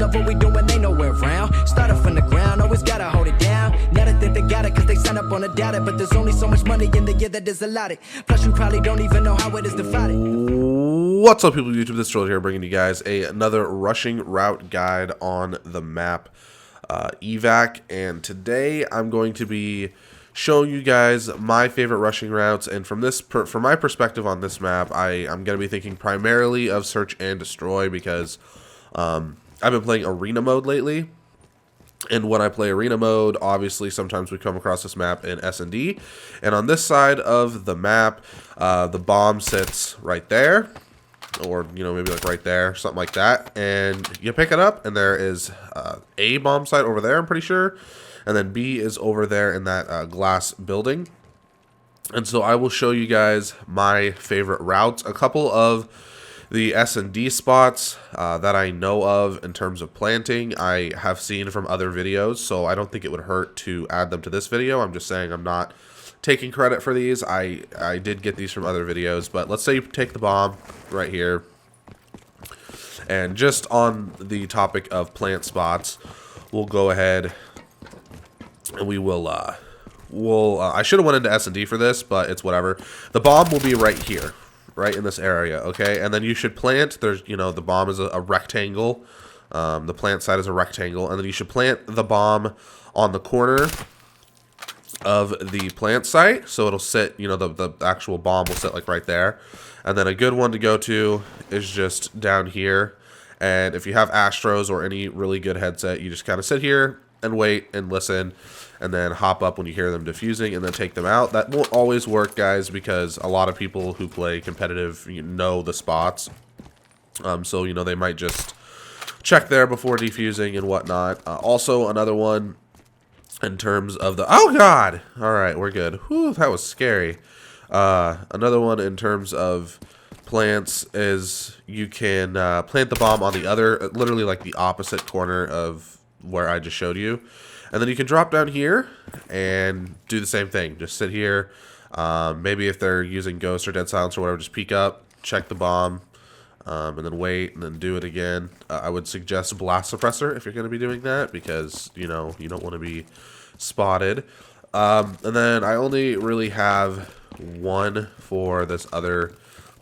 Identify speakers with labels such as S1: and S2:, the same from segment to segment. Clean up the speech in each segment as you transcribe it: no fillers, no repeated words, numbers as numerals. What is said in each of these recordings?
S1: don't know what we doing, they nowhere around. Started from the ground, always gotta hold it down. Now they think they got it, cause they sign up on a data. But there's only so much money in the year that is allotted. Plus you probably don't even know how it is divided.
S2: What's up, people of YouTube? This is Troll here, bringing you guys another rushing route guide on the map Evac. And today I'm going to be showing you guys my favorite rushing routes. And from my perspective on this map, I'm going to be thinking primarily of search and destroy, because I've been playing arena mode lately. And when I play arena mode, obviously sometimes we come across this map in S&D. And on this side of the map, the bomb sits right there, or maybe like right there, something like that. And you pick it up, and there is a bomb site over there, I'm pretty sure. And then B is over there in that glass building. And so I will show you guys my favorite routes, a couple of the S&D spots that I know of in terms of planting. I have seen from other videos, so I don't think it would hurt to add them to this video. I'm just saying I'm not taking credit for these. I did get these from other videos, but let's say you take the bomb right here. And just on the topic of plant spots, we'll go ahead and we will I should have went into S&D for this, but it's whatever. The bomb will be right here, right in this area, okay? And then you should plant, there's, the bomb is a rectangle. The plant side is a rectangle, and then you should plant the bomb on the corner of the plant site, so it'll sit, the actual bomb will sit like right there. And then a good one to go to is just down here. And if you have Astros or any really good headset, you just kind of sit here and wait and listen, and then hop up when you hear them diffusing, and then take them out. That won't always work, guys, because a lot of people who play competitive know the spots. So they might just check there before defusing and whatnot. Also, another one in terms of the... Oh, God! All right, we're good. Whew, that was scary. Another one in terms of plants is you can plant the bomb on the other, literally like the opposite corner of where I just showed you. And then you can drop down here and do the same thing. Just sit here. Maybe if they're using Ghost or Dead Silence or whatever, just peek up, check the bomb, and then wait, and then do it again. I would suggest Blast Suppressor if you're going to be doing that, because, you don't want to be spotted. And then I only really have one for this other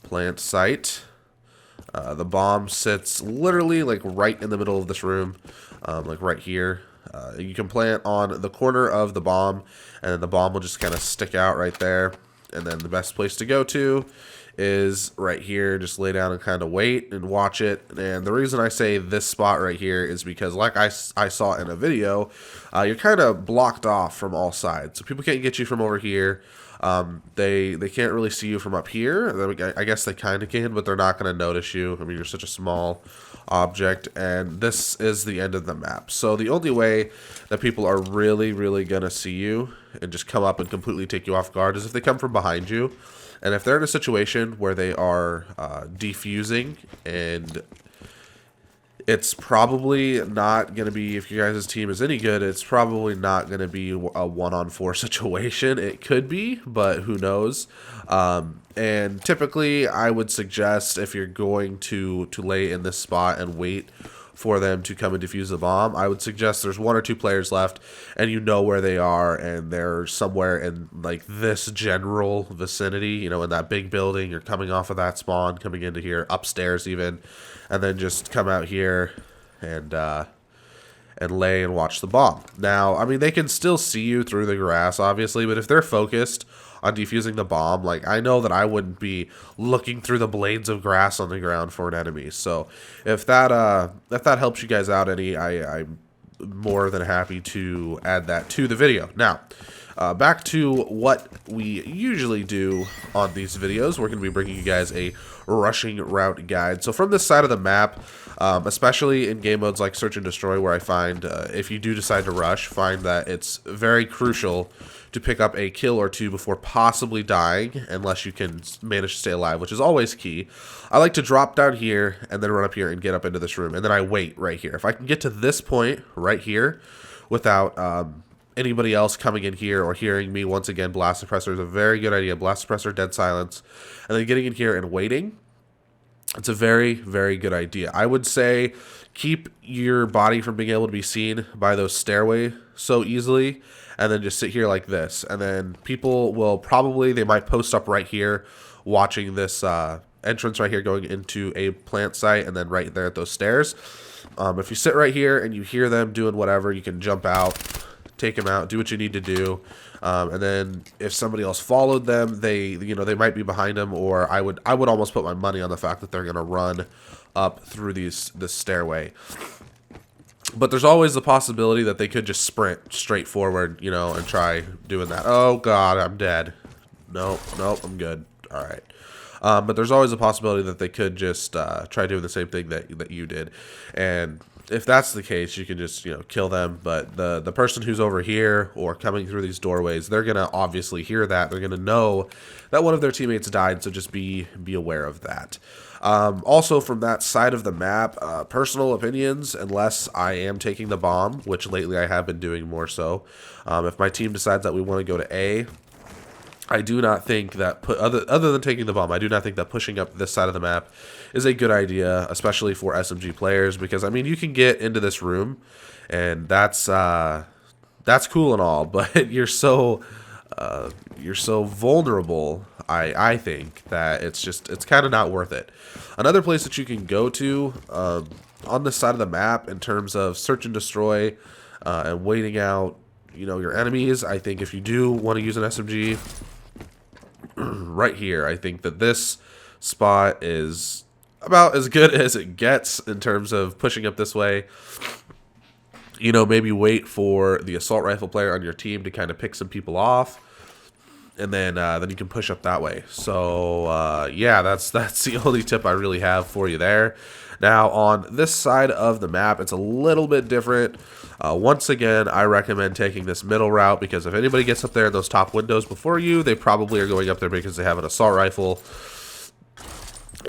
S2: plant site. The bomb sits literally like right in the middle of this room, like right here. You can plant on the corner of the bomb, and then the bomb will just kind of stick out right there. And then the best place to go to is right here. Just lay down and kind of wait and watch it. And the reason I say this spot right here is because, like I saw in a video, you're kind of blocked off from all sides. So people can't get you from over here. They can't really see you from up here. I guess they kind of can, but they're not going to notice you. I mean, you're such a small object, and this is the end of the map. So the only way that people are really going to see you and just come up and completely take you off guard is if they come from behind you. And if they're in a situation where they are defusing, and it's probably not going to be, if your guys' team is any good, it's probably not going to be a 1-on-4 situation. It could be, but who knows. And typically, I would suggest, if you're going to lay in this spot and wait for them to come and defuse the bomb, I would suggest there's 1 or 2 players left, and you know where they are, and they're somewhere in like this general vicinity, in that big building. You're coming off of that spawn, coming into here, upstairs even, and then just come out here and lay and watch the bomb. Now, I mean, they can still see you through the grass, obviously, but if they're focused on defusing the bomb, like, I know that I wouldn't be looking through the blades of grass on the ground for an enemy. So if that helps you guys out any, I'm more than happy to add that to the video. Now, back to what we usually do on these videos. We're going to be bringing you guys a rushing route guide. So from this side of the map, especially in game modes like Search and Destroy, where I find if you do decide to rush, find that it's very crucial to pick up a kill or 2 before possibly dying, unless you can manage to stay alive, which is always key. I like to drop down here and then run up here and get up into this room, and then I wait right here. If I can get to this point right here without anybody else coming in here or hearing me, once again, Blast Suppressor is a very good idea. Blast Suppressor, Dead Silence, and then getting in here and waiting. It's a very, very good idea. I would say keep your body from being able to be seen by those stairway so easily, and then just sit here like this. And then people will probably, they might post up right here watching this entrance right here going into a plant site, and then right there at those stairs. If you sit right here and you hear them doing whatever, you can jump out, take them out, do what you need to do. And then if somebody else followed them, they might be behind them, or I would almost put my money on the fact that they're going to run up through this stairway. But there's always the possibility that they could just sprint straight forward, and try doing that. Oh God, I'm dead. Nope, I'm good. All right. But there's always a possibility that they could just try doing the same thing that you did. And if that's the case, you can just, kill them. But the person who's over here or coming through these doorways, they're going to obviously hear that. They're going to know that one of their teammates died, so just be aware of that. Also, from that side of the map, personal opinions, unless I am taking the bomb, which lately I have been doing more so. If my team decides that we want to go to A, I do not think that, other than taking the bomb, I do not think that pushing up this side of the map is a good idea, especially for SMG players, because, I mean, you can get into this room, and that's cool and all, but you're so vulnerable, I think, that it's kind of not worth it. Another place that you can go to on this side of the map in terms of search and destroy and waiting out, your enemies, I think if you do want to use an SMG, right here, I think that this spot is about as good as it gets in terms of pushing up this way. Maybe wait for the assault rifle player on your team to kind of pick some people off, and then you can push up that way. So yeah, that's the only tip I really have for you there. Now on this side of the map, it's a little bit different. Once again, I recommend taking this middle route, because if anybody gets up there in those top windows before you, they probably are going up there because they have an assault rifle.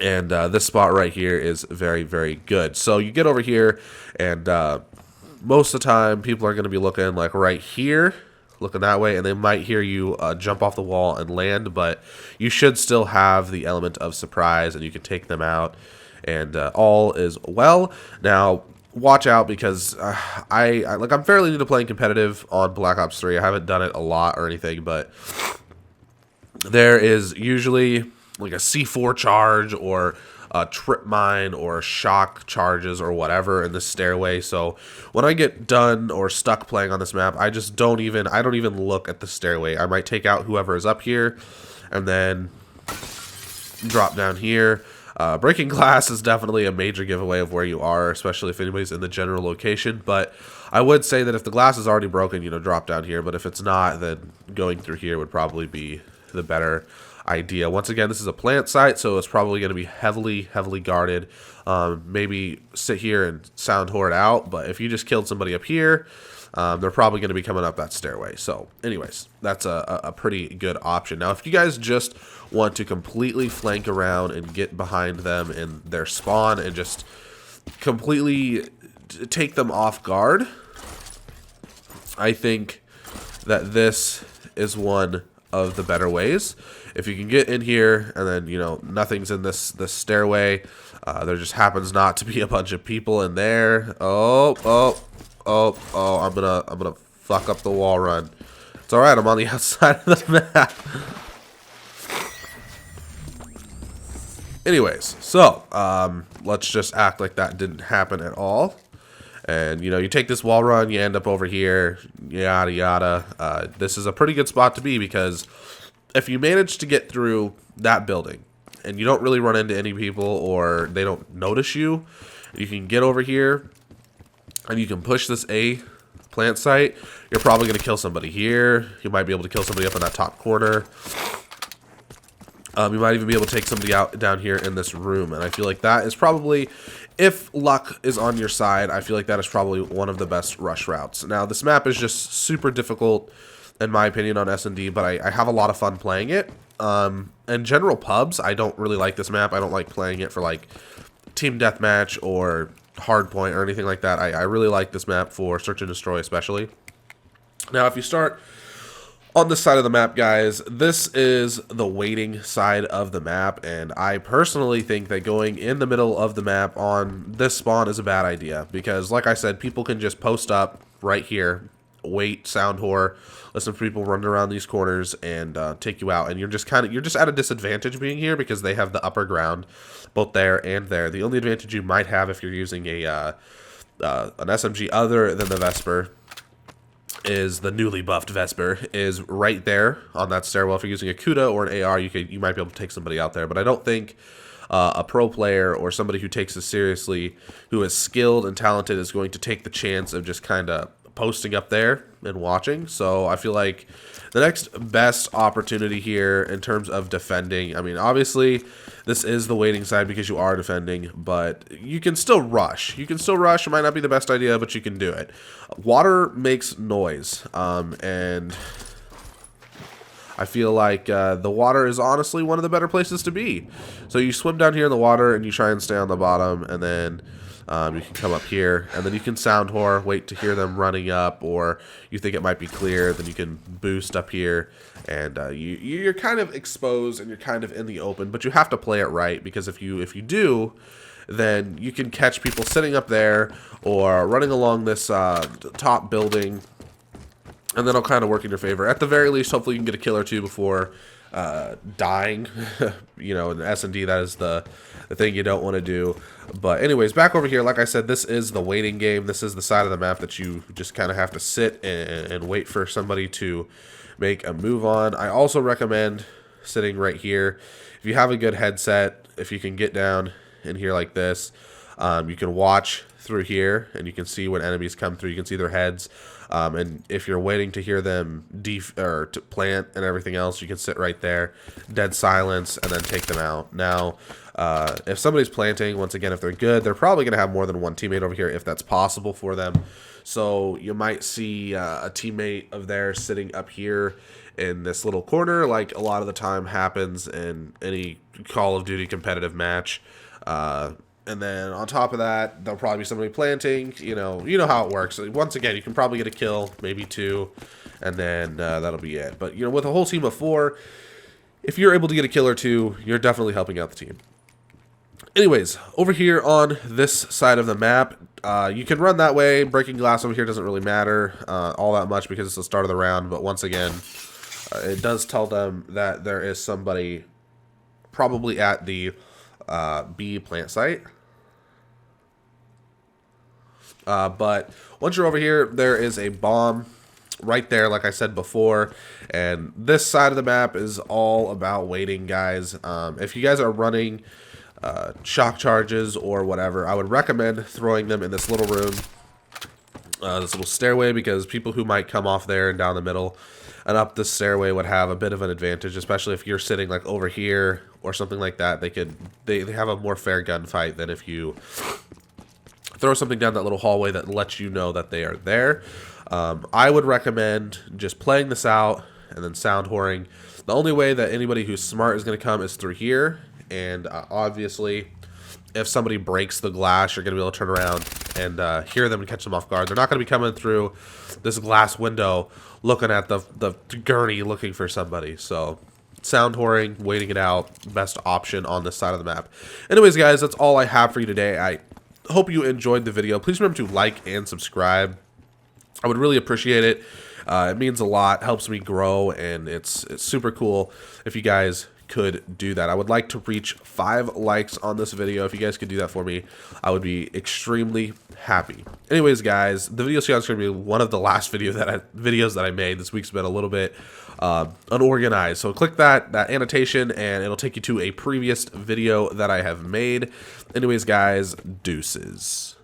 S2: And this spot right here is very, very good. So you get over here, and most of the time, people are going to be looking like right here, looking that way, and they might hear you jump off the wall and land, but you should still have the element of surprise, and you can take them out, and all is well. Now, watch out, because I'm fairly new to playing competitive on Black Ops 3. I haven't done it a lot or anything, but there is usually like a C4 charge or a trip mine or shock charges or whatever in the stairway. So when I get done or stuck playing on this map, I don't even look at the stairway. I might take out whoever is up here and then drop down here. Breaking glass is definitely a major giveaway of where you are, especially if anybody's in the general location. But I would say that if the glass is already broken, drop down here. But if it's not, then going through here would probably be the better idea. Once again, this is a plant site, so it's probably going to be heavily guarded. Maybe sit here and sound horde out, but if you just killed somebody up here, they're probably going to be coming up that stairway. So anyways, that's a pretty good option. Now, if you guys just want to completely flank around and get behind them in their spawn and just completely take them off guard, I think that this is one of the better ways. If you can get in here and then, nothing's in this stairway, there just happens not to be a bunch of people in there. Oh, I'm gonna fuck up the wall run. It's alright, I'm on the outside of the map. Anyways, so let's just act like that didn't happen at all. And you take this wall run, you end up over here, yada yada. This is a pretty good spot to be, because if you manage to get through that building and you don't really run into any people or they don't notice you, you can get over here and you can push this A plant site. You're probably going to kill somebody here. You might be able to kill somebody up in that top corner. You might even be able to take somebody out down here in this room. And I feel like that is probably, if luck is on your side, I feel like that is probably one of the best rush routes. Now, this map is just super difficult, in my opinion, on S&D, but I have a lot of fun playing it. In general pubs, I don't really like this map. I don't like playing it for like team deathmatch or hardpoint or anything like that. I really like this map for search and destroy especially. Now, if you start On this side of the map, guys, this is the waiting side of the map, and I personally think that going in the middle of the map on this spawn is a bad idea, because like I said, people can just post up right here, wait, sound whore, listen for people running around these corners, and take you out, and you're just at a disadvantage being here because they have the upper ground both there and there. The only advantage you might have if you're using a an SMG other than the Vesper is the newly buffed Vesper is right there on that stairwell. If you're using a Kuda or an AR, you might be able to take somebody out there. But I don't think a pro player or somebody who takes this seriously, who is skilled and talented, is going to take the chance of just kind of posting up there and watching. So I feel like the next best opportunity here in terms of defending, I mean, obviously this is the waiting side because you are defending, but you can still rush. You can still rush. It might not be the best idea, but you can do it. Water makes noise, and I feel like the water is honestly one of the better places to be. So you swim down here in the water and you try and stay on the bottom, and then you can come up here, and then you can sound whore, wait to hear them running up, or you think it might be clear, then you can boost up here, and you're kind of exposed and you're kind of in the open, but you have to play it right, because if you do, then you can catch people sitting up there or running along this top building, and then it'll kind of work in your favor. At the very least, hopefully you can get a kill or two before dying. You know, in S&D, that is the thing you don't want to do. But anyways, back over here, like I said, this is the waiting game. This is the side of the map that you just kind of have to sit and wait for somebody to make a move on. I also recommend sitting right here. If you have a good headset, if you can get down in here like this, you can watch through here and you can see when enemies come through. You can see their heads. And if you're waiting to hear them to plant and everything else, you can sit right there, dead silence, and then take them out. Now, if somebody's planting, once again, if they're good, they're probably going to have more than one teammate over here if that's possible for them. So you might see a teammate of theirs sitting up here in this little corner, like a lot of the time happens in any Call of Duty competitive match. And then on top of that, there'll probably be somebody planting. You know how it works. Once again, you can probably get a kill, maybe two, and then that'll be it. But you know, with a whole team of 4, if you're able to get a kill or two, you're definitely helping out the team. Anyways, over here on this side of the map, you can run that way. Breaking glass over here doesn't really matter all that much because it's the start of the round. But once again, it does tell them that there is somebody probably at the B plant site. But once you're over here, there is a bomb right there, like I said before, and this side of the map is all about waiting, guys. If you guys are running shock charges or whatever, I would recommend throwing them in this little room, this little stairway, because people who might come off there and down the middle and up this stairway would have a bit of an advantage, especially if you're sitting like over here or something like that. They have a more fair gunfight than if you throw something down that little hallway that lets you know that they are there. I would recommend just playing this out and then sound whoring. The only way that anybody who's smart is going to come is through here, and obviously if somebody breaks the glass, you're going to be able to turn around and hear them and catch them off guard. They're not going to be coming through this glass window looking at the gurney looking for somebody. So sound whoring, waiting it out, best option on this side of the map. Anyways, guys, that's all I have for you today. I hope you enjoyed the video. Please remember to like and subscribe. I would really appreciate it. It means a lot, helps me grow, and it's super cool if you guys could do that. I would like to reach 5 likes on this video. If you guys could do that for me, I would be extremely happy. Anyways, guys, the video series is going to be one of the last videos that I made. This week's been a little bit unorganized, so click that annotation and it'll take you to a previous video that I have made. Anyways, guys, deuces.